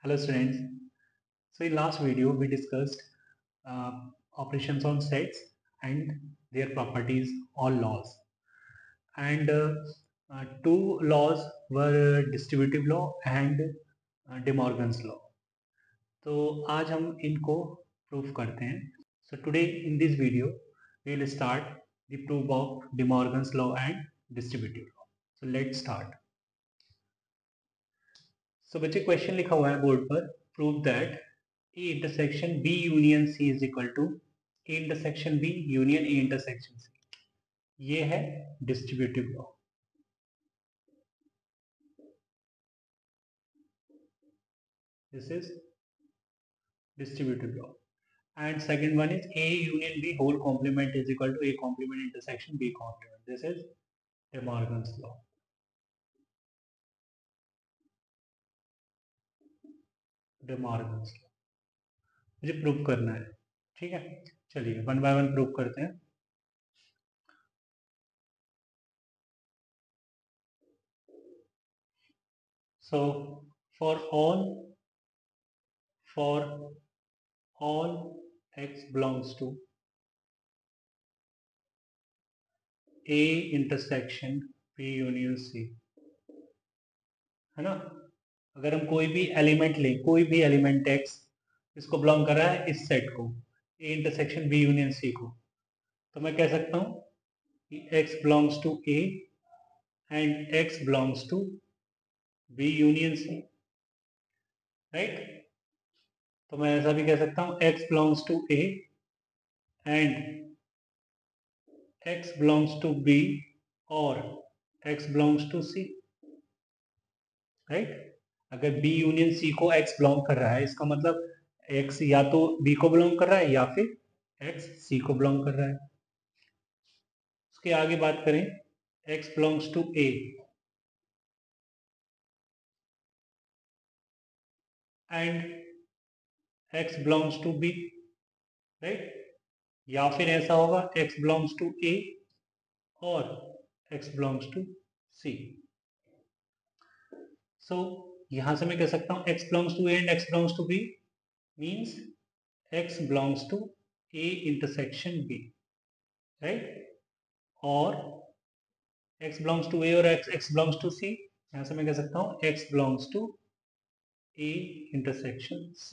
Hello students. So in last video we discussed uh, operations on sets and their properties or laws. And two laws were distributive law and De Morgan's law. तो आज हम इनको proof करते हैं. So today in this video we will start the proof of De Morgan's law and distributive law. So let's start. So बच्चे question लिखा हुआ है बोर्ड पर, prove that A intersection B union C is equal to A intersection B union A intersection C. ये है distributive law. This is distributive law. And second one is A union B whole complement is equal to A complement intersection B complement. This is De Morgan's law. De Morgan's law मुझे prove करना है. ठीक है, चलिए one by one prove करते हैं. So for all x belongs to A intersection B union C, है ना. अगर हम कोई भी एलिमेंट लें, कोई भी एलिमेंट x इसको बिलोंग कर रहा है इस सेट को, A intersection B union C को, तो मैं कह सकता हूं कि x belongs to A and x belongs to B union C, right. तो मैं ऐसा भी कह सकता हूं x belongs to A and x belongs to B और x belongs to C, right. अगर B यूनियन C को x बिलोंग कर रहा है, इसका मतलब x या तो B को बिलोंग कर रहा है या फिर x C को बिलोंग कर रहा है. उसके आगे बात करें, x belongs to A and x belongs to B, right. या फिर ऐसा होगा x बिलोंग्स टू A और x belongs to C. So यहां से मैं कह सकता हूं x belongs to A and x belongs to B means x belongs to A intersection B, right. और x बिलोंग्स टू A और x बिलोंग्स टू C, यहां से मैं कह सकता हूं x belongs to A intersection C.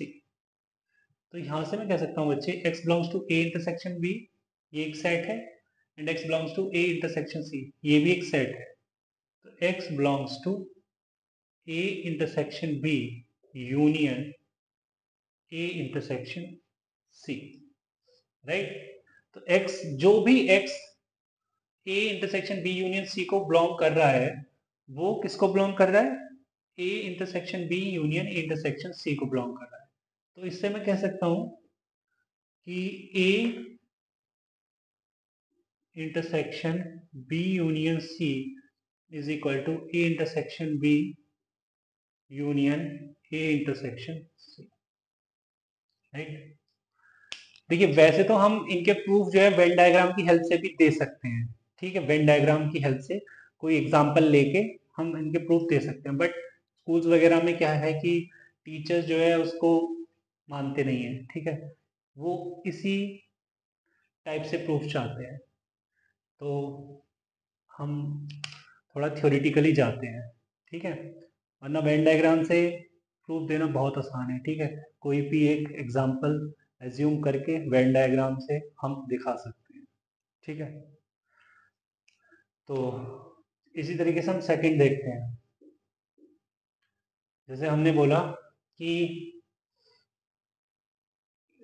तो यहां से मैं कह सकता हूं बच्चे x belongs to A intersection B ये एक सेट है and x belongs to A intersection C ये भी एक सेट है. तो x belongs to A intersection B union A intersection C, right. तो x जो भी x A intersection B union C को बिलोंग कर रहा है वो किसको बिलोंग कर रहा है, A intersection B union A intersection C को बिलोंग कर रहा है. तो इससे मैं कह सकता हूं कि A intersection B union C is equal to A intersection B union A intersection C, right. देखिए वैसे तो हम इनके प्रूफ जो है वेन डायग्राम की हेल्प से भी दे सकते हैं. ठीक है, वेन डायग्राम की हेल्प से कोई एग्जांपल लेके हम इनके प्रूफ दे सकते हैं. बट स्कूल्स वगैरह में क्या है कि टीचर्स जो है उसको मानते नहीं है. ठीक है, वो इसी टाइप से प्रूफ चाहते हैं. तो हम थोड़ा थ्योरेटिकली जाते हैं. ठीक है, वरना वेन डायग्राम से प्रूफ देना बहुत आसान है. ठीक है, कोई भी एक एग्जांपल एज्यूम करके वेन डायग्राम से हम दिखा सकते हैं. ठीक है, तो इसी तरीके से हम सेकंड देखते हैं. जैसे हमने बोला कि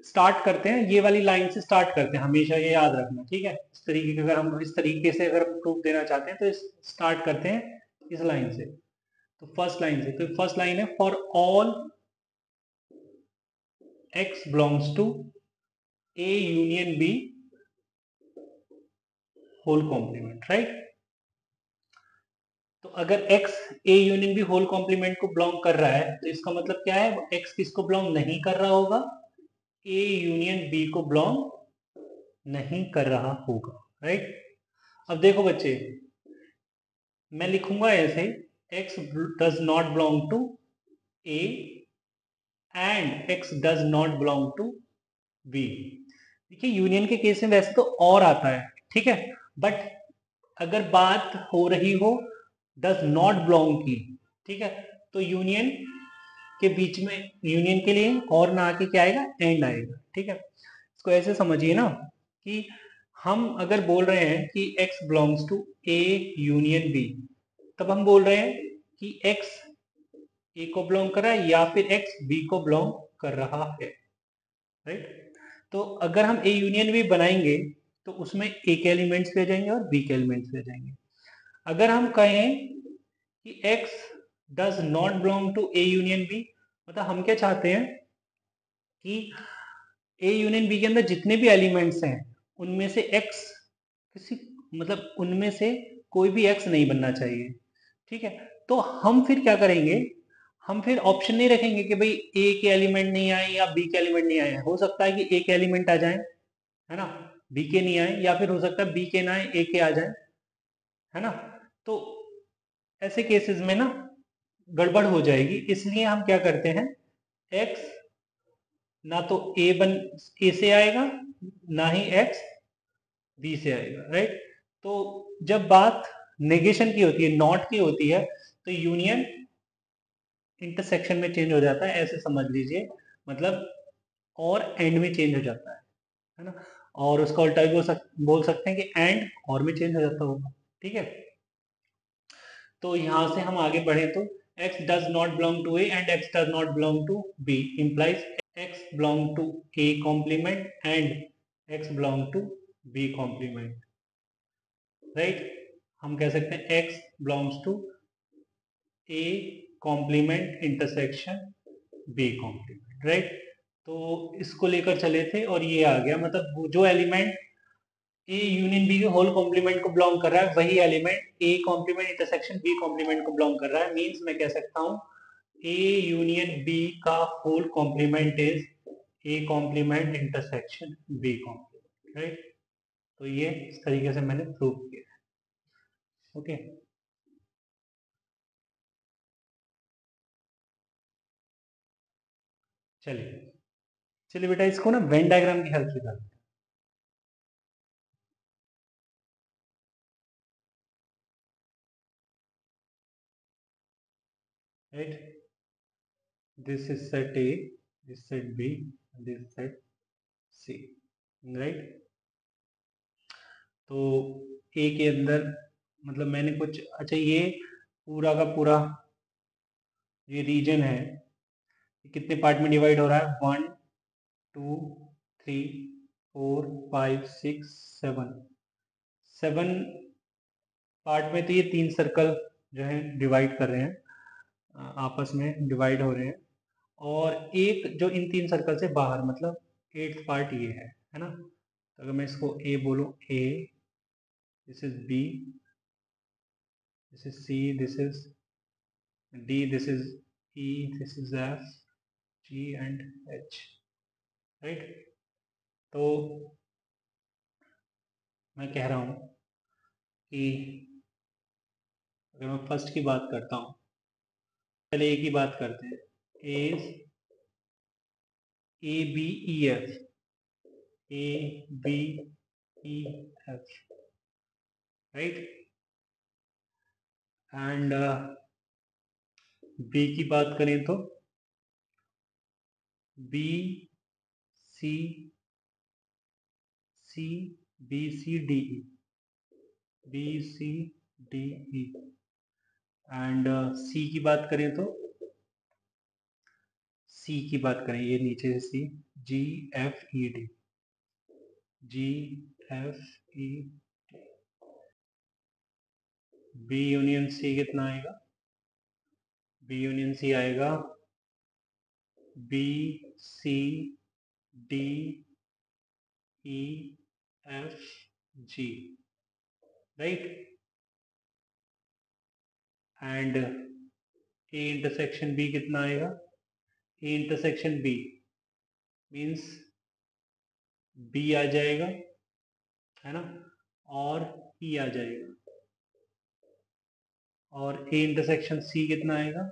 स्टार्ट करते हैं, ये वाली लाइन से स्टार्ट करते हैं, हमेशा ये याद रखना. ठीक है, इस तरीके के अगर हम इस तरीके से अगर प्रूफ देना चाहते हैं तो स्टार्ट करते हैं इस लाइन से. तो फर्स्ट लाइन से, तो फर्स्ट लाइन है for all x belongs to A union B whole complement, right. तो अगर x A union B whole complement को बिलोंग कर रहा है तो इसका मतलब क्या है, x किसको बिलोंग नहीं कर रहा होगा, A यूनियन B को बिलोंग नहीं कर रहा होगा, राइट. अब देखो बच्चे, मैं लिखूंगा ऐसे x does not belong to A and X does not belong to B. देखिए यूनियन के केस में वैसे तो और आता है, ठीक है, बट अगर बात हो रही हो डज नॉट बिलोंग की, ठीक है, तो यूनियन के बीच में, यूनियन के लिए और ना आके क्या आएगा, एंड आएगा, ठीक है। इसको ऐसे समझिए ना कि हम अगर बोल रहे हैं कि x belongs to A union B, तब हम बोल रहे हैं कि x ए को बिलोंग कर रहा है या फिर x बी को बिलोंग कर रहा है, राइट। तो अगर हम ए यूनियन बी बनाएंगे तो उसमें ए के एलिमेंट्स भी आ जाएंगे और बी के एलिमेंट्स भी आ जाएंगे। अगर हम कहें कि x does not belong to A union B, मतलब हम क्या चाहते हैं कि ए यूनियन बी के अंदर जितने भी एलिमेंट्स हैं उनमें से x किसी, मतलब उनमें से कोई भी x नहीं बनना चाहिए, ठीक है। तो हम फिर क्या करेंगे, हम फिर ऑप्शन नहीं रखेंगे कि भाई ए के एलिमेंट नहीं आए या बी के एलिमेंट नहीं आए। हो सकता है कि ए के एलिमेंट आ जाए, है ना, बी के नहीं आए, या फिर हो सकता है बी के ना आए ए के आ जाए, है ना। तो ऐसे केसेस में ना गड़बड़ हो जाएगी, इसलिए हम क्या करते हैं, x ना तो ए से आएगा ना ही x बी से आएगा, राइट। तो जब बात नेगेशन की होती है, नॉट की होती है, तो यूनियन इंटरसेक्शन में चेंज हो जाता है, ऐसे समझ लीजिए, मतलब और एंड में चेंज हो जाता है ना। और उसका उल्टा भी बोल सकते हैं कि एंड और में चेंज हो जाता होगा, ठीक है। तो यहां से हम आगे बढ़े तो x does not belong to A and x does not belong to B implies x belong to a complement and x belong to b complement, right. हम कह सकते हैं x belongs to a complement intersection b complement, right. तो इसको लेकर चले थे और ये आ गया, मतलब जो एलिमेंट ए यूनियन बी के होल कॉम्प्लीमेंट को बिलोंग कर रहा है वही element A complement intersection B complement को बिलोंग कर रहा है। मींस मैं कह सकता हूं ए यूनियन बी का whole complement is A complement intersection B complement, right. तो ये इस तरीके से मैंने प्रूव किया, ओके। चलिए चलिए बेटा, इसको ना वेन डायग्राम की हेल्प से करते हैं, right. This is set A, this set B, this set C, right. तो ए के अंदर, मतलब मैंने कुछ, अच्छा ये पूरा का पूरा ये रीजन है, कितने पार्ट में डिवाइड हो रहा है, 1 2 3 4 5 6 7, 7 पार्ट में। तो ये 3 सर्कल जो है डिवाइड कर रहे हैं, आपस में डिवाइड हो रहे हैं, और एक जो इन 3 सर्कल से बाहर, मतलब 8th पार्ट ये है ना। तो अगर मैं इसको ए बोलूं, A, this is B, this is C, this is D, this is E, this is F, G and H, right. तो मैं कह रहा हूं कि अगर मैं फर्स्ट की बात करता हूं, पहले ए की बात करते हैं, A A B E F, A B E F, right. And B की बात करें तो B C, C B C D E, B C D E. And C की बात करें तो, सी की बात करें, ये नीचे से C, G F E D, G F E, B union C कितना आएगा, बी यूनियन सी आएगा B C D E F G, right. And A intersection B कितना आएगा, A intersection B means B आ जाएगा, है ना, और ई आ जाएगा, और ए इंटरसेक्शन सी कितना आएगा,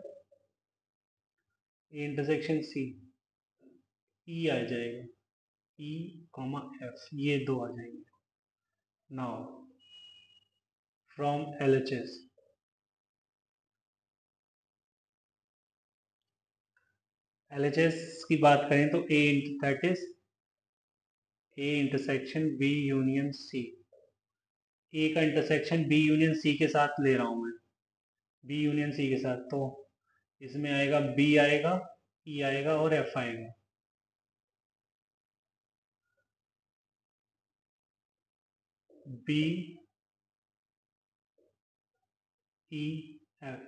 ए इंटरसेक्शन सी ई आ जाएगा, ई कॉमा एफ, ये दो आ जाएंगे. नाउ फ्रॉम LHS, LHS की बात करें तो A that is A intersection B union C. A का इंटरसेक्शन बी यूनियन सी के साथ ले रहा हूं मैं, बी यूनियन सी के साथ, तो इसमें आएगा बी आएगा, ई आएगा और एफ आएगा. B E F,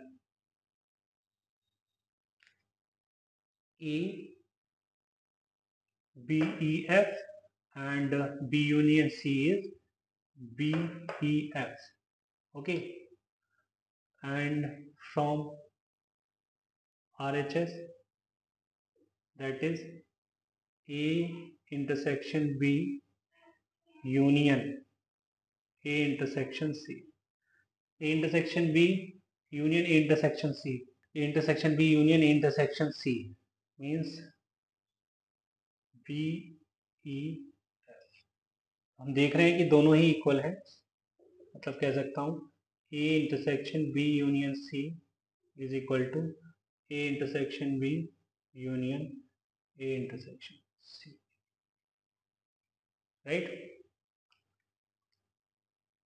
A B E F and B union C is B E F. Okay, and from RHS that is A intersection B union A intersection C. A intersection B union A intersection C. A intersection B union A intersection C means B E F. हम देख रहे हैं कि दोनों ही equal है, मतलब कह सकता हूँ A intersection B union C is equal to A intersection B union A intersection C, right.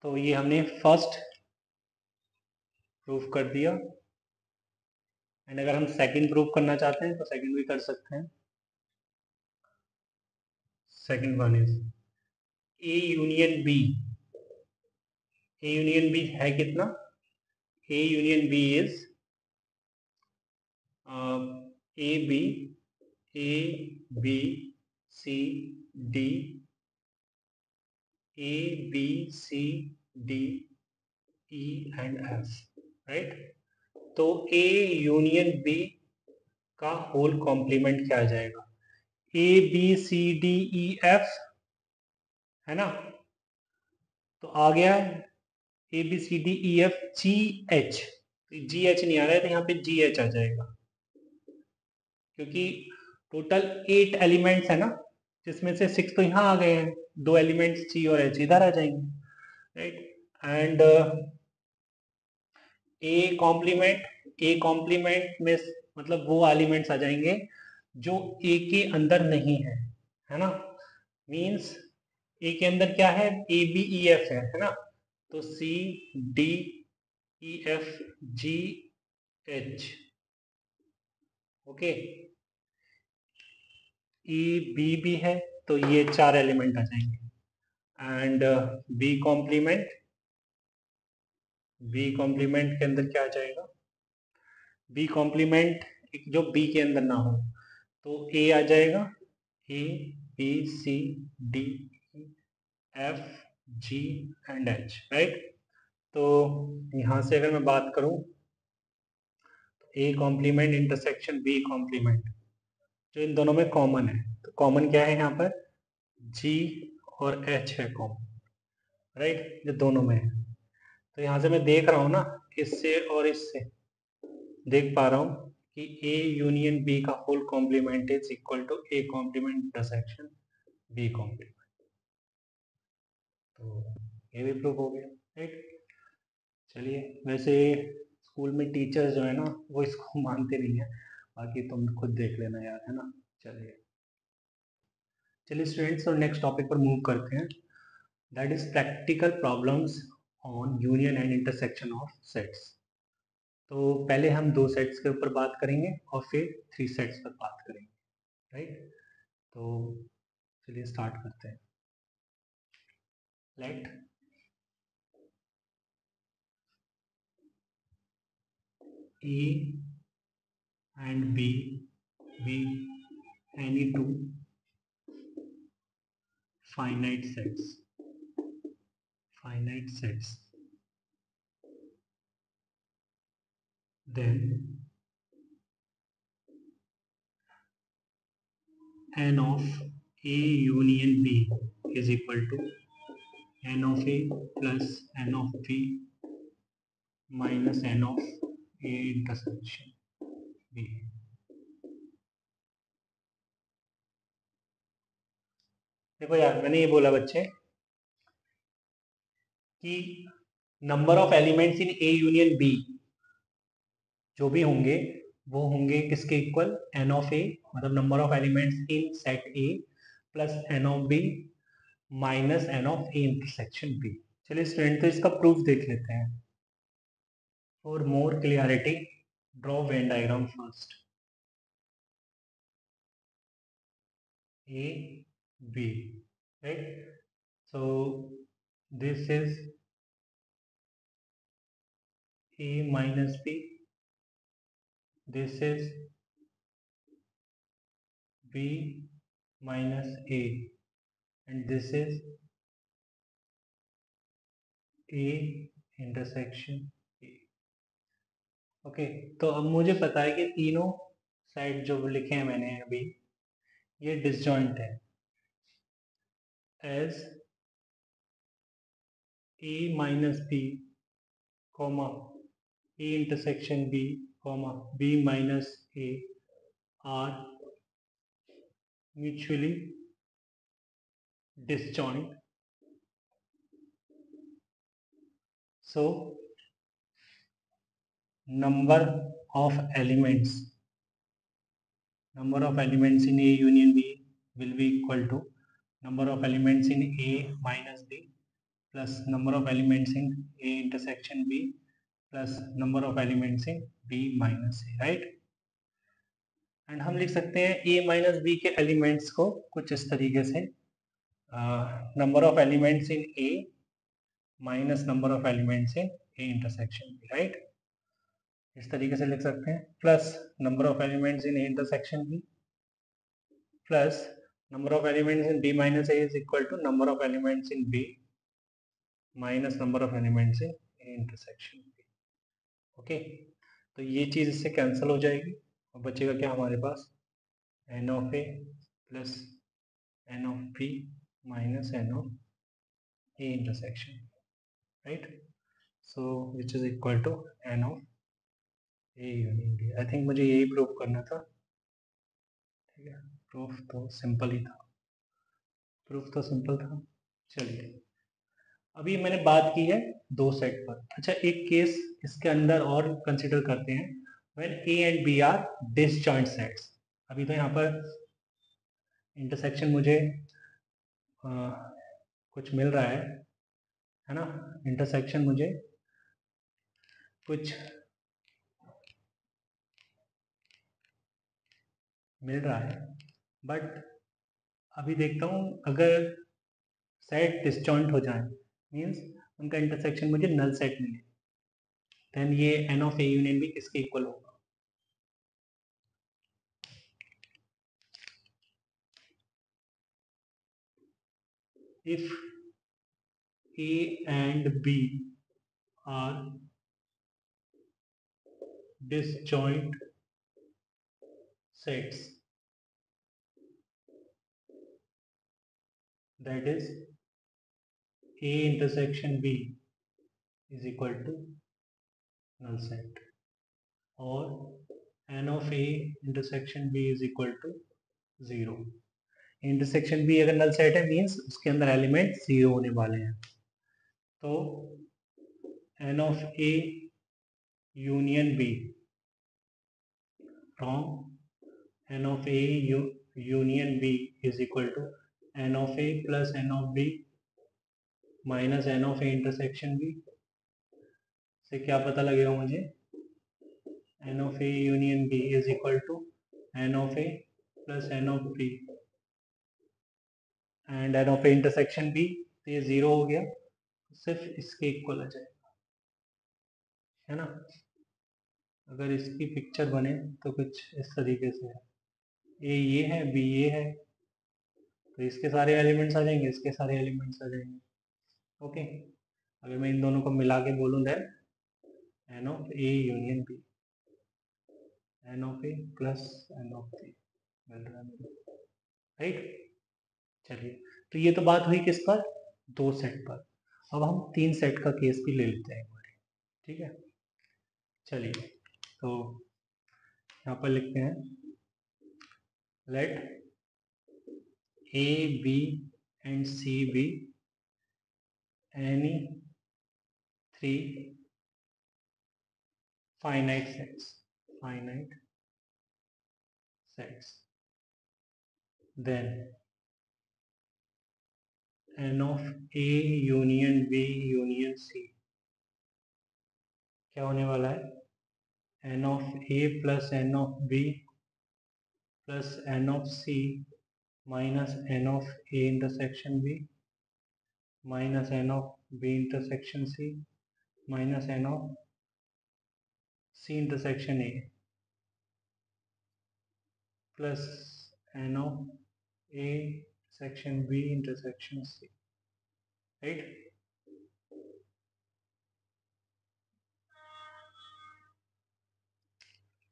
तो ये हमने फर्स्ट प्रूफ कर दिया, एंड अगर हम सेकंड प्रूफ करना चाहते हैं तो सेकंड भी कर सकते हैं. Second one is A union B. A union B है कितना? A union B is A B C D, A B C D E and F, right. तो ए यूनियन बी का होल कॉम्प्लीमेंट क्या आ जाएगा? A B C D E F, है ना. तो आ गया A B C D E F G H. G H नहीं आ रहा है तो यहाँ पे जी एच आ जाएगा, क्योंकि टोटल 8 एलिमेंट्स है ना, जिसमें से 6 तो यहाँ आ गए हैं, 2 एलिमेंट्स जी और एच इधर आ जाएंगे, राइट. एंड ए कॉम्प्लीमेंट में मतलब वो एलिमेंट्स आ जाएंगे जो ए के अंदर नहीं है ना. मींस ए के अंदर क्या है? ए बी ई एफ है ना. तो C D E F G H, okay. E B भी है तो ये 4 एलिमेंट आ जाएंगे. एंड बी कॉम्प्लीमेंट के अंदर क्या आ जाएगा? बी कॉम्प्लीमेंट जो बी के अंदर ना हो, तो ए आ जाएगा, A B C D F G and H, right. तो यहां से अगर मैं बात करूं तो A complement intersection B complement जो इन दोनों में कॉमन है, तो कॉमन क्या है यहाँ पर? जी और एच है कॉमन, राइट, जो दोनों में है. तो यहाँ से मैं देख रहा हूँ ना, इससे और इससे देख पा रहा हूँ कि ए यूनियन बी का whole complement is equal to A complement intersection B complement. तो ये भी प्रूफ हो गया, राइट. चलिए, वैसे स्कूल में टीचर्स जो है ना वो इसको मानते नहीं है, बाकी तुम खुद देख लेना यार, है ना. चलिए स्टूडेंट्स, और नेक्स्ट टॉपिक पर मूव करते हैं, that is practical problems on union and intersection of sets. तो पहले हम 2 सेट्स के ऊपर बात करेंगे और फिर 3 सेट्स पर बात करेंगे, राइट. तो चलिए स्टार्ट करते हैं. Let A and B be any two finite sets, then n of A union B is equal to n of A plus n of B minus n of A intersection B. देखो यार, मैंने ये बोला बच्चे कि number of elements in A union B जो भी होंगे वो होंगे किसके इक्वल, एन ऑफ ए, मतलब number of elements in set A plus N of B minus N of A intersection B. चलिए स्टूडेंट, तो इसका प्रूफ देख लेते हैं। For more clarity draw Venn diagram first. A B, right? So this is A minus B, this is B minus A, and this is A intersection A. Okay, तो अब मुझे पता है कि तीनों साइड जो लिखे हैं मैंने अभी, ये डिसजॉइंट है। As A minus B comma A intersection B comma B minus A are mutually disjoint. So number of elements in A union B will be equal to number of elements in A minus B plus number of elements in A intersection B plus number of elements in B minus A, right? And हम लिख सकते हैं A minus B के elements को कुछ इस तरीके से, number of elements in A minus number of elements in A intersection B, right? इस तरीके से लिख सकते हैं, plus number of elements in A intersection B plus number of elements in B minus A is equal to number of elements in B minus number of elements in A intersection B. Okay, तो ये चीज़ इससे cancel हो जाएगी और बचेगा क्या हमारे पास, n of A plus n of B minus n of A intersection, right? So which is equal to n of A union B. I think मुझे यही प्रूव करना था, ठीक है? प्रूफ तो सिंपल ही था, चलिए अभी मैंने बात की है दो सेट पर। अच्छा, एक केस इसके अंदर और कंसिडर करते हैं, when A and B are disjoint sets. अभी तो यहाँ पर इंटरसेक्शन मुझे कुछ मिल रहा है ना, इंटरसेक्शन मुझे कुछ मिल रहा है, बट अभी देखता हूँ अगर सेट डिसजॉइंट हो जाए, मीन्स उनका इंटरसेक्शन मुझे नल सेट मिले, देन ये N of A union B किसके इक्वल होगा, if A and B are disjoint sets, that is A intersection B is equal to null set, और n of A intersection B is equal to 0। Intersection B अगर null set है means उसके अंदर element 0 होने वाले हैं, तो n of A union B from n of A union B is equal to n of A plus n of B minus n of A intersection B से क्या पता लगेगा मुझे, n of A union B is equal to n of A plus n of B and n of A intersection B, तो ये 0 हो गया, सिर्फ इसके इक्वल आ जाएगा, है ना? अगर इसकी पिक्चर बने तो कुछ इस तरीके से है, ए ये है, बी ये है, तो इसके सारे एलिमेंट्स आ जाएंगे, इसके सारे एलिमेंट्स आ जाएंगे। ओके, अगर मैं इन दोनों को मिला के बोलूँ then N of A union B, N of A plus N of B मिल रहा है, राइट? चलिए, तो ये तो बात हुई किस पर, दो सेट पर। अब हम तीन सेट का केस भी ले लेते हैं, ठीक है? चलिए, तो यहाँ पर लिखते हैं let A B and C be any three finite sets, then n of A union B union C क्या होने वाला है, n of A plus n of B plus n of C minus n of A intersection B minus n of B intersection C minus n of C intersection A plus n of A section B intersection C, right?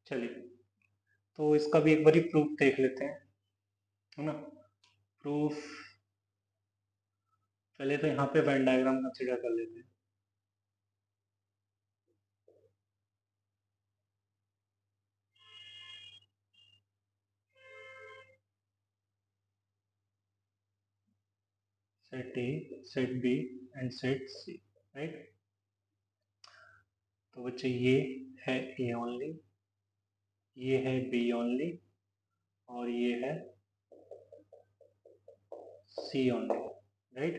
चलिए तो इसका भी एक बारी proof देख लेते हैं, है ना। प्रूफ पहले तो यहाँ पे वेन डायग्राम कंसीडर कर लेते हैं। Set A, set B and set C, right. तो बच्चे ये है ए ओनली, ये है बी ओनली और ये है सी ओनली, राइट।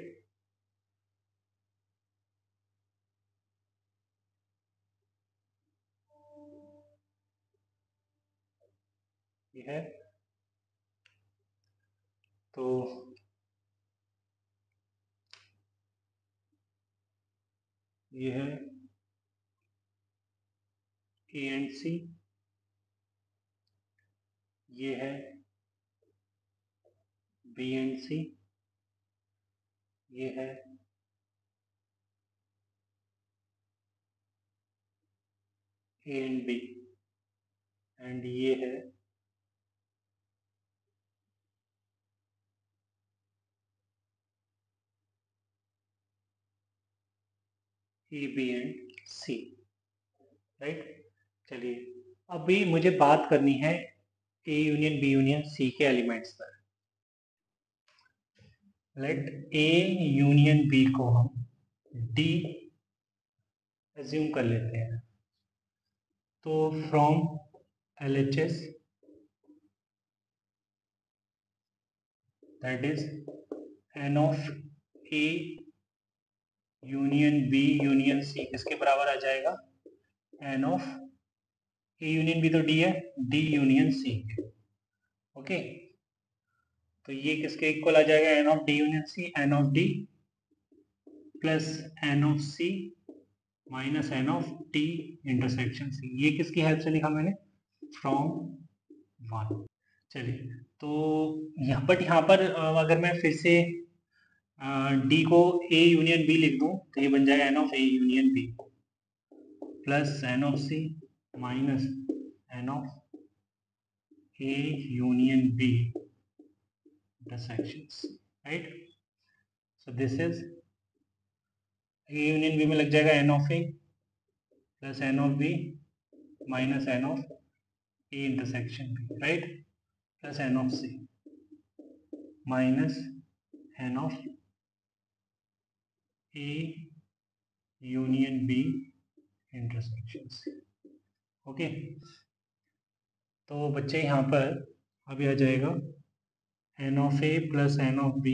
ये है, तो ये है ए एंड सी, ये है बी एंड सी, ये है ए एंड बी एंड ये है A B and C, right. चलिए अभी मुझे बात करनी है A union B union C के एलिमेंट्स पर। लेट ए यूनियन बी को हम डी एज्यूम कर लेते हैं। तो from LHS that is n of A union B union C किसके बराबर आ जाएगा, n of A union B तो D है, D यूनियन C, ओके। तो ये किसके इक्वल आ जाएगा, n of D union C, n of D plus n of C minus n of T intersection C। ये किसकी हेल्प से लिखा मैंने, फ्रॉम 1। चलिए तो यहाँ पर अगर मैं फिर से D को A यूनियन B लिख दूं तो ये बन जाएगा n of A union B plus n of C minus n of A union B intersection C, right? So this is A union B में लग जाएगा n of A plus n of B minus n of A intersection B, right? Plus n of C minus n of A union B intersection C, okay. तो बच्चे यहाँ पर अभी आ जाएगा n of A plus n of B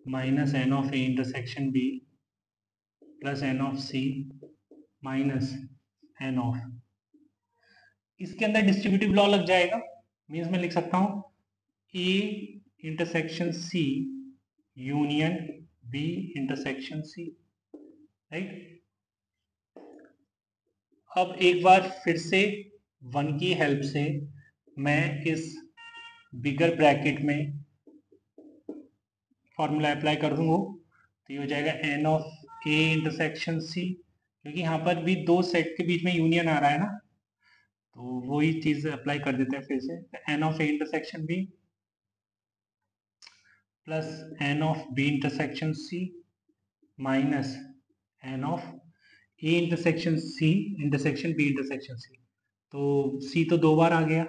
minus n of A intersection B plus n of C minus n of, इसके अंदर distributive law लग जाएगा, मीन्स मैं लिख सकता हूँ A intersection C union B intersection C, right. अब एक बार फिर से 1 की हेल्प से मैं इस बिगर ब्रैकेट में फॉर्मूला अप्लाई कर दूंगा, तो ये हो जाएगा n of A intersection C, क्योंकि यहाँ पर भी दो सेट के बीच में यूनियन आ रहा है ना, तो वही चीज अप्लाई कर देते हैं फिर से। n of A intersection B plus n of B intersection C minus n of A intersection C intersection B intersection C। तो C तो दो बार आ गया,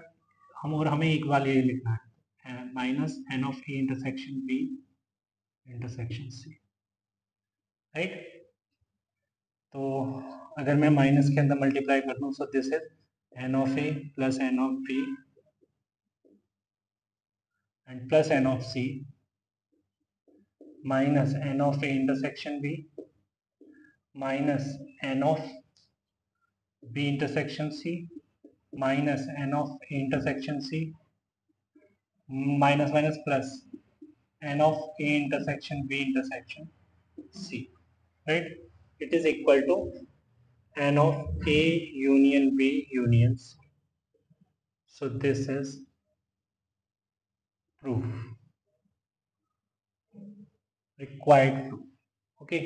और हमें एक बार ये लिखना है, minus n of A intersection B intersection C, right. तो अगर मैं माइनस के अंदर मल्टीप्लाई कर दूं, so this is n of A plus N of B and plus N of C minus N of A intersection B minus N of B intersection C minus N of A intersection C minus minus plus N of A intersection B intersection C, right. It is equal to n of A union B union C. So this is proof, required proof. Okay.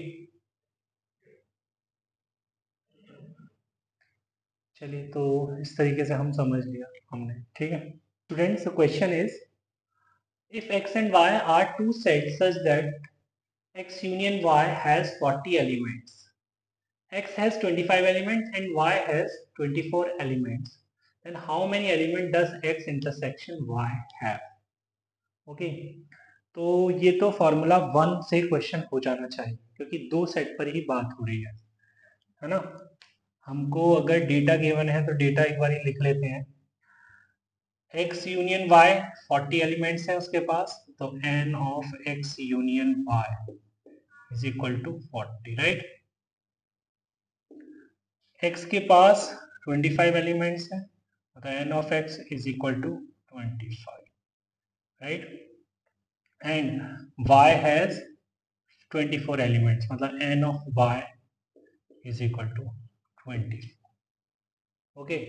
चलिए, तो इस तरीके से हम समझ लिया हमने, ठीक है। Students, the question is, if x and y are two sets such that x union y has 40 elements, x has 25 elements and y has 24 elements, then how many elements does x intersection y have? Okay. तो ये तो formula 1 से question हो जाना चाहिए, क्योंकि दो set पर ही बात हो रही है ना। हमको अगर डेटा गिवन है तो डेटा एक बार लिख लेते हैं। x यूनियन y 40 एलिमेंट्स हैं उसके पास, तो n of x union y is equal to 40, right. x के पास 25 एलिमेंट्स हैं, तो n of x is equal to 25, right. And y has 24 elements, मतलब n of y is equal to 20. Okay,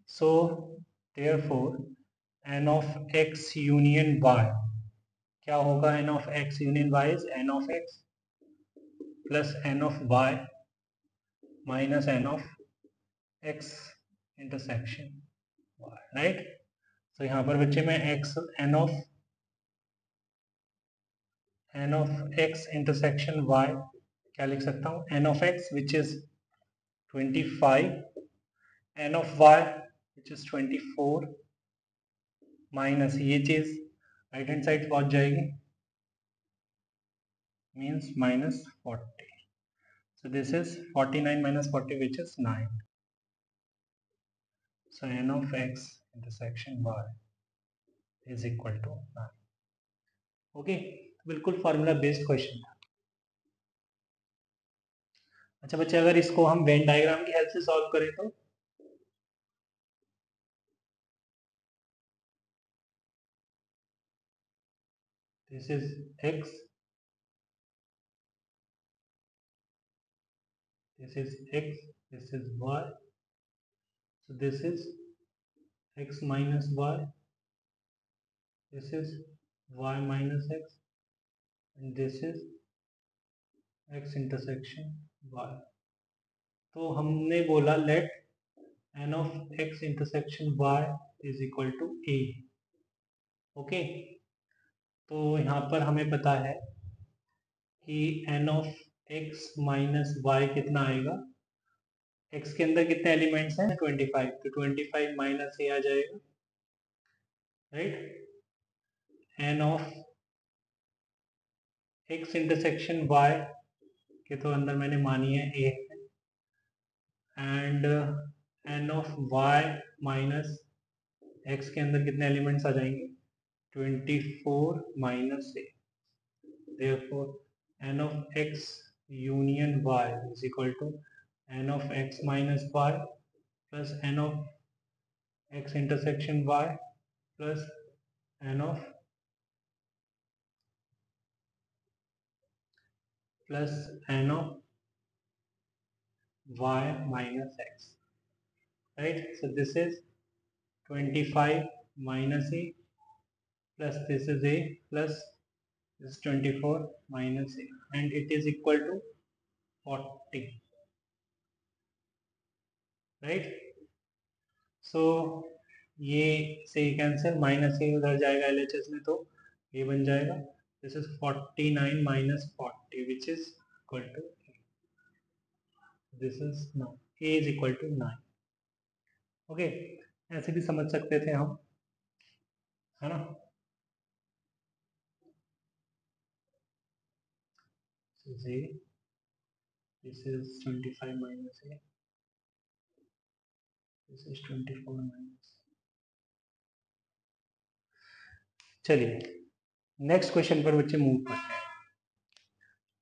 so therefore n of x union y क्या होगा? n of x union y is n of x plus n of y minus n of x intersection y, right? So यहाँ पर बच्चे में x n of x intersection y क्या लिख सकता हूँ? n of x which is 25, n of y which is 24 minus ये चीज राइट हैंड साइड पहुंच जाएगी, means minus 40. So this is 49 minus 40 which is 9. So n of x intersection y is equal to 9. Okay, बिल्कुल formula based question था। अच्छा बच्चे, अगर इसको हम वेन डायग्राम की हेल्प से सॉल्व करें तो this is x, this is x, this is y, so this is x minus y, this is y minus x, and this is x intersection y. तो हमने बोला let n of x intersection y is equal to a. Okay, तो यहाँ पर हमें पता है कि n of x minus y कितना आएगा? x के अंदर कितने एलिमेंट्स हैं? 25, तो 25 माइनस a आ जाएगा, right. n of x intersection y के तो अंदर मैंने मानी है a, and n of y minus x के अंदर कितने एलिमेंट्स आ जाएंगे? 24 minus a. Therefore n of x union y is equal to n of x minus y plus n of x intersection y plus n of y minus x, right? So this is 25 minus a plus this is a plus this is 24 minus a, and it is equal to 40, right? So ये से cancel, minus ए उधर जाएगा LHS में, तो ये बन जाएगा this is 49 minus 40 which is equal to this is 9, A is equal to 9. Okay, ऐसे भी समझ सकते थे हम, है ना। is A, this is 25 minus A, this is 24 minus. चलिए नेक्स्ट क्वेश्चन पर बच्चे मूव करते हैं.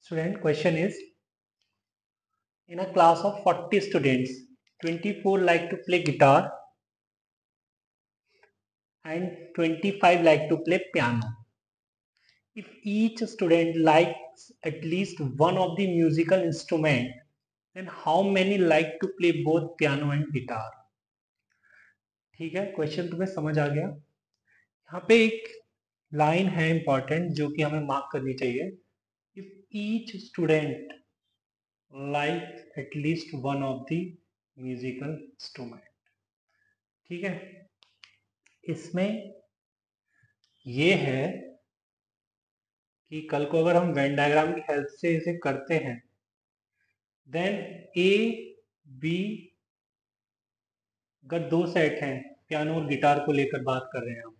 Student, question is in a class of 40 students, 24 like to play guitar and 25 like to play piano. If each student likes at least one of the musical instrument, then how many like to play both piano and guitar? ठीक है, question तुम्हें समझ आ गया. यहाँ पे एक line है important जो कि हमें मार्क करनी चाहिए. If each student like at least one of the musical instrument. ठीक है, इसमें ये है कि कल को अगर हम वेन डायग्राम की हेल्प से इसे करते हैं, देन ए बी अगर दो सेट हैं, पियानो और गिटार को लेकर बात कर रहे हैं हम,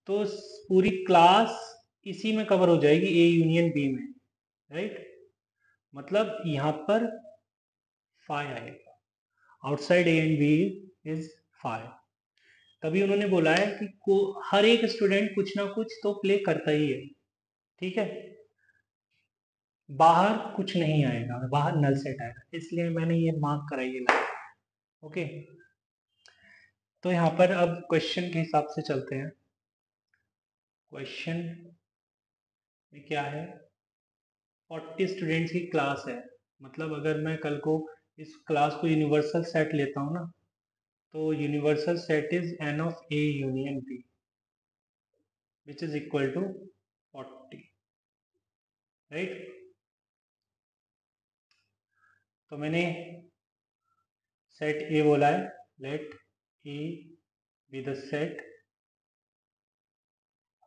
तो पूरी क्लास इसी में कवर हो जाएगी, ए यूनियन बी में, राइट. मतलब यहाँ पर 5 आएगा, outside A and B is 5. तभी उन्होंने बोला है कि हर एक स्टूडेंट कुछ ना कुछ तो प्ले करता ही है. ठीक है, बाहर कुछ नहीं आएगा, बाहर नल सेट आएगा, इसलिए मैंने ये मार्क कराई है. ओके, तो यहाँ पर अब क्वेश्चन के हिसाब से चलते हैं. क्वेश्चन में क्या है, 40 स्टूडेंट्स की क्लास है. मतलब अगर मैं कल को इस क्लास को यूनिवर्सल सेट लेता हूँ ना, तो universal set is n of A union B which is equal to 40, right. तो मैंने सेट ए बोला है, let A B the set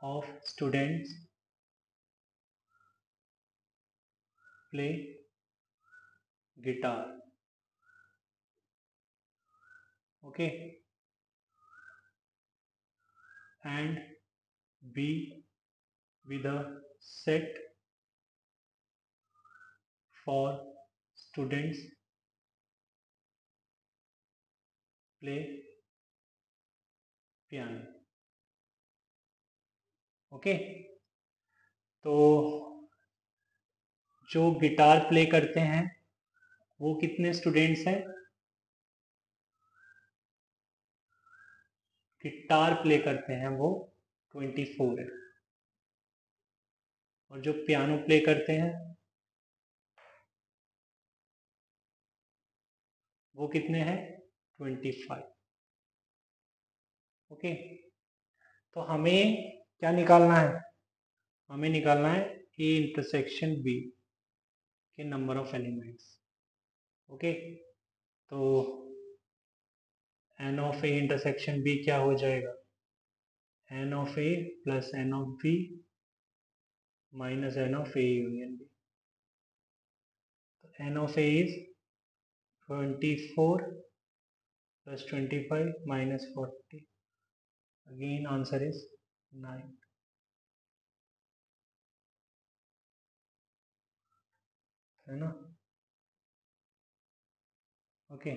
of students play guitar. Okay, and B with a set for students play piano. Okay, तो जो guitar play करते हैं वो कितने स्टूडेंट्स हैं? गिटार प्ले करते हैं वो 24 है. और जो पियानो प्ले करते हैं वो कितने हैं? 25. ओके, तो हमें क्या निकालना है? हमें निकालना है ए इंटरसेक्शन बी के नंबर ऑफ एलिमेंट्स. ओके, तो N of A intersection B क्या हो जाएगा? N of A plus N of B minus N of A union B. तो N of A is 24 plus 25 minus 40. Again answer is 9. है ना? Okay,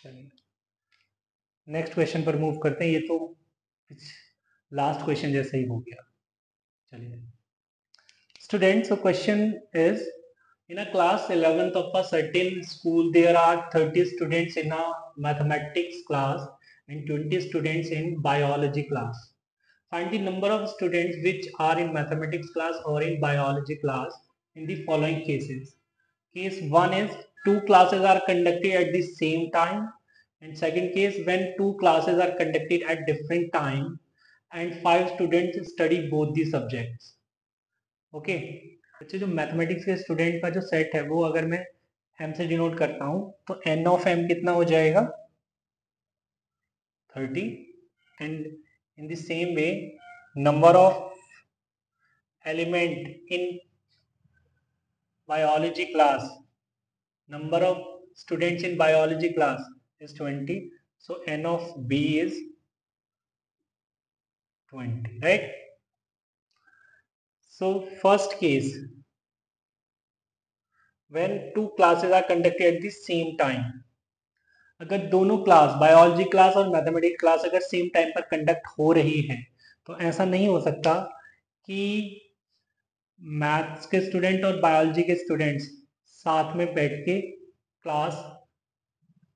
चलिए next question पर move करते हैं. ये तो लास्ट क्वेश्चन जैसा ही हो गया. चलिए students, so question is, in a class 11th of a certain school there are 30 students in a mathematics class and 20 students in biology class. Find the number of students which are in mathematics class or in biology class in the following cases. Case 1 is two classes are conducted at the same time, and second case when two classes are conducted at different time and 5 students study both the subjects. Okay, बच्चे जो mathematics के student का जो set है वो अगर मैं M से डिनोट करता हूँ तो एन ऑफ एम कितना हो जाएगा? 30. And in the same way number of element in biology class, number of students in biology class is 20. So n of B is 20, right. So first case, when two classes are conducted at the same time. अगर दोनों class biology class और mathematics class अगर same time पर conduct हो रही है तो ऐसा नहीं हो सकता कि मैथ्स के स्टूडेंट और बायोलॉजी के स्टूडेंट्स साथ में बैठ के क्लास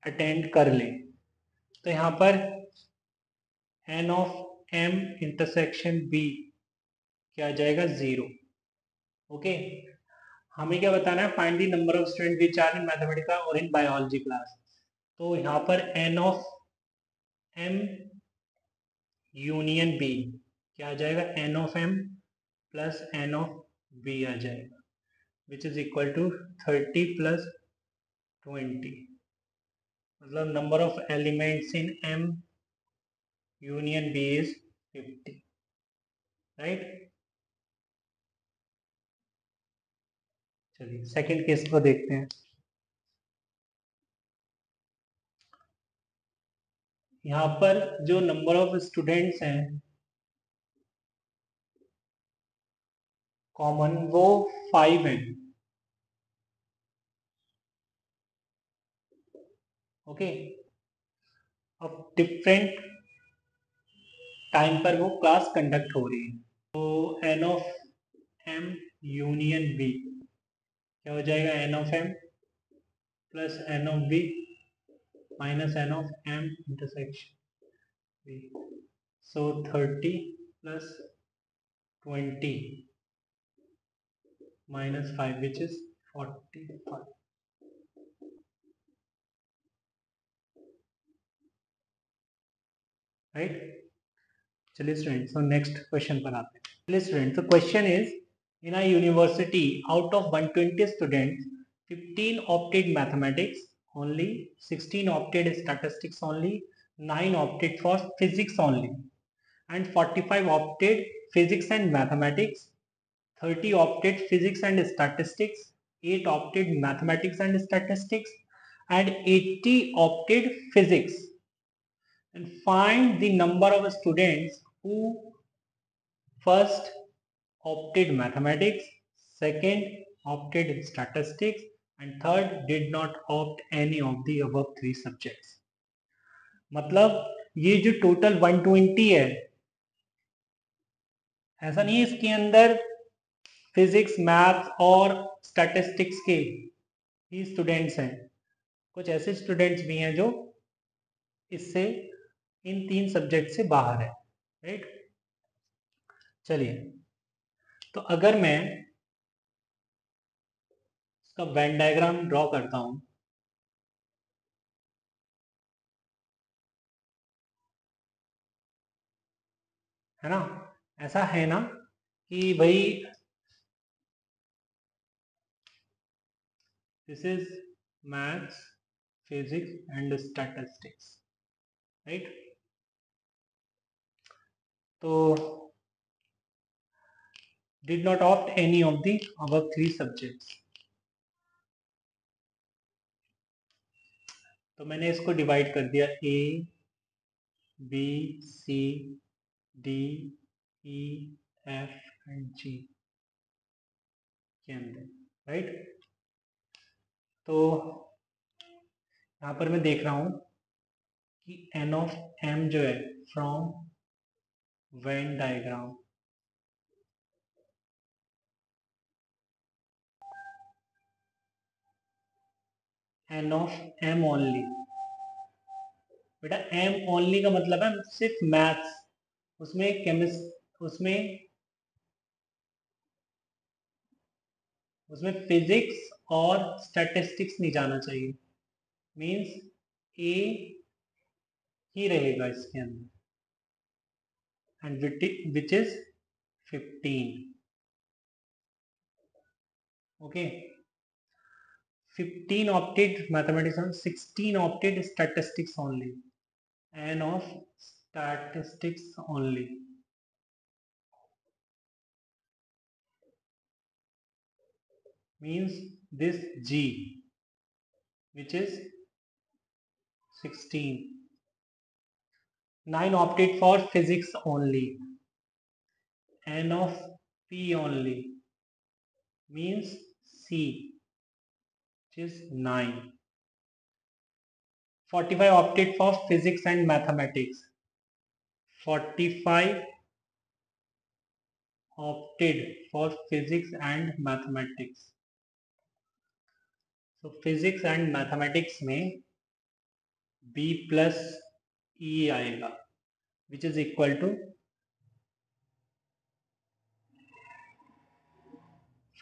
अटेंड कर लें। तो यहाँ पर n of m intersection b क्या आ जाएगा 0। ओके, हमें क्या बताना है, find the number of student which are in mathematics और इन बायोलॉजी क्लास। तो यहाँ पर n of m union b क्या आ जाएगा, n of m plus n of b आ जाएगा, which is equal to 30 plus 20। मतलब number of elements in m union b is 50, right. चलिए सेकेंड केस को देखते हैं। यहाँ पर जो नंबर ऑफ स्टूडेंट्स हैं कॉमन वो 5 है। ओके, अब डिफरेंट टाइम पर वो क्लास कंडक्ट हो रही है। तो N of M union B क्या हो जाएगा, N of M plus N of B minus N of M intersection B. So 30 plus 20 minus 5 which is 45, right। चलिए स्टूडेंट, सो नेक्स्ट क्वेश्चन पर आते हैं। चलिए student, so question is, in a university out of 120 students 15 opted mathematics only, 16 opted statistics only, 9 opted for physics only, and 45 opted physics and mathematics, 30 opted physics and statistics, 8 opted mathematics and statistics, and 80 opted physics. And find the number of students who first opted mathematics, second opted statistics, and third did not opt any of the above 3 subjects. मतलब ये जो total 120 है, ऐसा नहीं है इसके अंदर physics maths और स्टैटिस्टिक्स के ही स्टूडेंट्स हैं, कुछ ऐसे स्टूडेंट्स भी हैं जो इससे इन 3 सब्जेक्ट से बाहर है, राइट। चलिए, तो अगर मैं इसका वेन डायग्राम ड्रॉ करता हूं, है ना, ऐसा है ना कि भाई this is maths physics and statistics, right. तो did not opt any of the above 3 subjects. तो मैंने इसको डिवाइड कर दिया A B C D E F and G के अंदर, राइट। तो यहाँ पर मैं देख रहा हूँ कि एन ऑफ एम जो है from Venn diagram n of M only, बेटा एम ओनली का मतलब है सिर्फ मैथ्स, उसमें केमिस्ट उसमें फिजिक्स और स्टैटिस्टिक्स नहीं जाना चाहिए, मींस ए ही रहेगा इसके अंदर, and which is 15। Okay, 15 opted mathematics and 16 opted statistics only, and of statistics only means this G which is 16, 9 opted for physics only, n of P only means C, is 9. 45 opted for physics and mathematics. 45 opted for physics and mathematics. So physics and mathematics में B plus E आएगा, which is equal to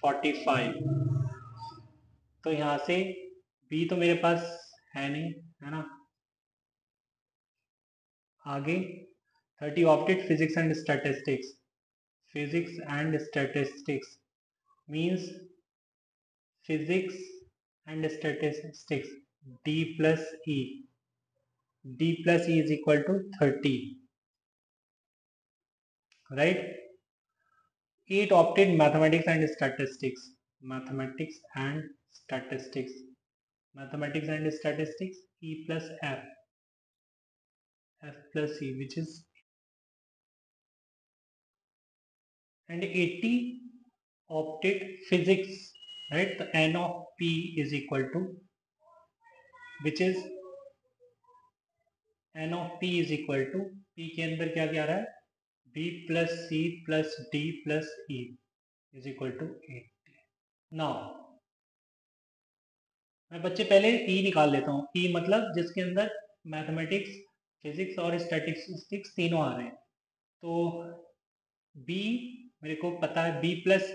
45. तो यहाँ से B तो मेरे पास है नहीं, है ना. आगे 30 opted physics and statistics. Physics and statistics means physics and statistics D plus E. D plus E is equal to 30. Right? 8 opted mathematics and statistics. Mathematics and statistics. Mathematics and statistics E plus F. F plus E, which is, and 80 opted physics, right? The N of P is equal to, which is N of P is equal to, P के अंदर क्या क्या आ रहा है, B plus C plus D plus E is equal to 80. Now मैं बच्चे पहले E निकाल लेता हूँ. E मतलब जिसके अंदर मैथमेटिक्स, फिजिक्स और स्टैटिस्टिक्स तीनों आ रहे हैं. तो B मेरे को पता है, B प्लस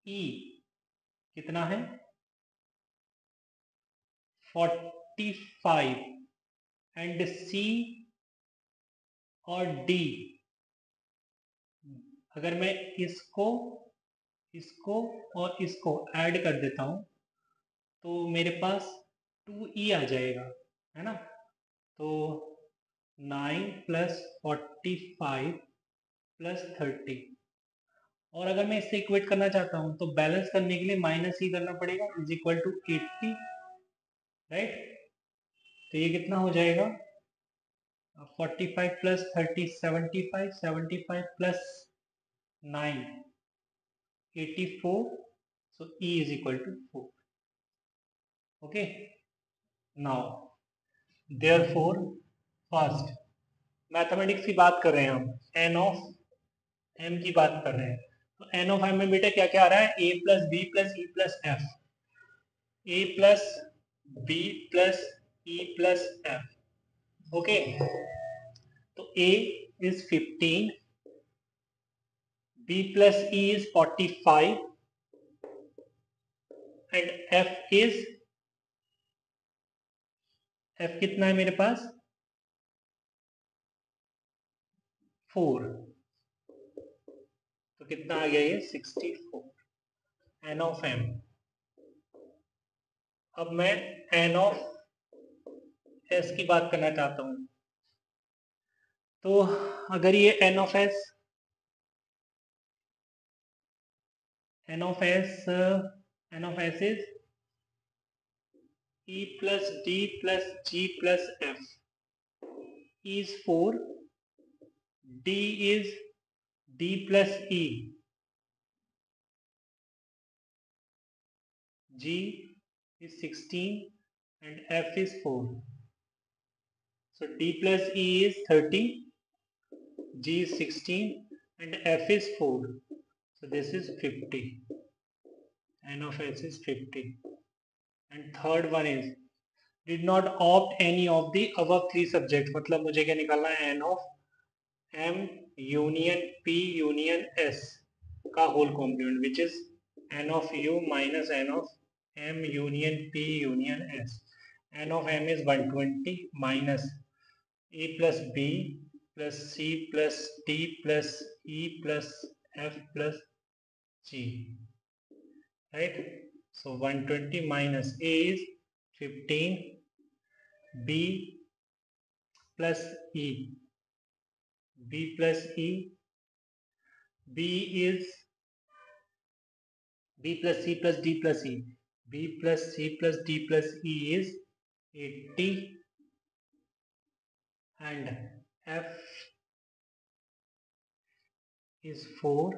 E कितना है, 45, एंड C और D, अगर मैं इसको और इसको ऐड कर देता हूं तो मेरे पास 2E आ जाएगा, है ना. तो 9 प्लस 45 प्लस 30, और अगर मैं इससे इक्वेट करना चाहता हूं तो बैलेंस करने के लिए माइनस ही करना पड़ेगा, इज इक्वल टू 80. राइट. तो ये कितना हो जाएगा, 45 plus 30 75, 75 plus 9 84. So E is equal to 4. Okay. Now therefore first mathematics की बात कर रहे हैं हम, एन ऑफ एम की बात कर रहे हैं. तो एन ऑफ एम में बेटा क्या क्या आ रहा है, A plus B plus E plus F. A plus B plus E plus F. Okay. तो A is 15, B plus E is 45, and F is, F कितना है मेरे पास, 4. तो कितना आ गया ये, 64. N of M. अब मैं एन ऑफ एस की बात करना चाहता हूं. तो अगर ये N of S is E plus D plus G plus F. E is 4, D is D plus E, G is 16, and F is 4. So D plus E is 30, G is 16, and F is 4. So this is 50. N of S is 50. And third one is did not opt any of the above 3 subjects. मतलब मुझे क्या निकालना है, N of M union P union S का whole complement, which is N of U minus N of M union P union S. N of M is 120 minus A plus B plus C plus D plus E plus F plus G. Right? So 120 minus A is 15, B plus E, B plus E, B is B plus C plus D plus E, B plus C plus D plus E is 80, and F is 4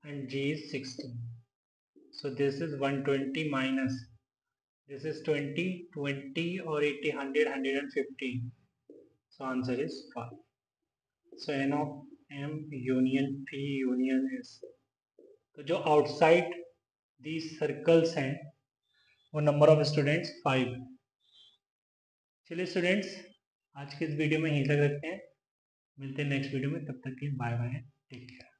and G is 16. So this is 120 minus This is 20, 20 or 80, 100, 150. So answer is 5. So n of m union p union is, तो जो outside these circles हैं वो number of students 5. चलिए students, आज के इस video में यहीं तक रखते हैं. मिलते हैं नेक्स्ट वीडियो में. तब तक के बाय बाय, टेक केयर.